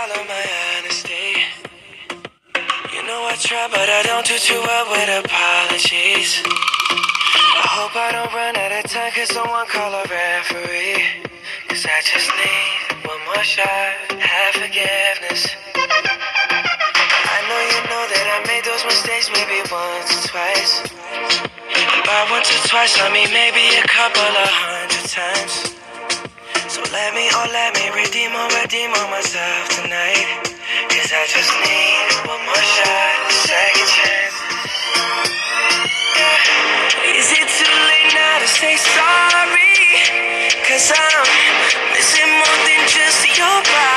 all of my honesty. You know I try, but I don't do too well with apologies. I hope I don't run out of time, cause someone call a referee. Cause I just need one more shot, have forgiveness. I know you know that I made those mistakes maybe once or twice. And by once or twice, I mean maybe a couple of 100 times. So let me redeem on myself tonight. Cause I just need one more shot, a second chance. Yeah. Is it too late now to say sorry? Cause I'm missing more than just your body.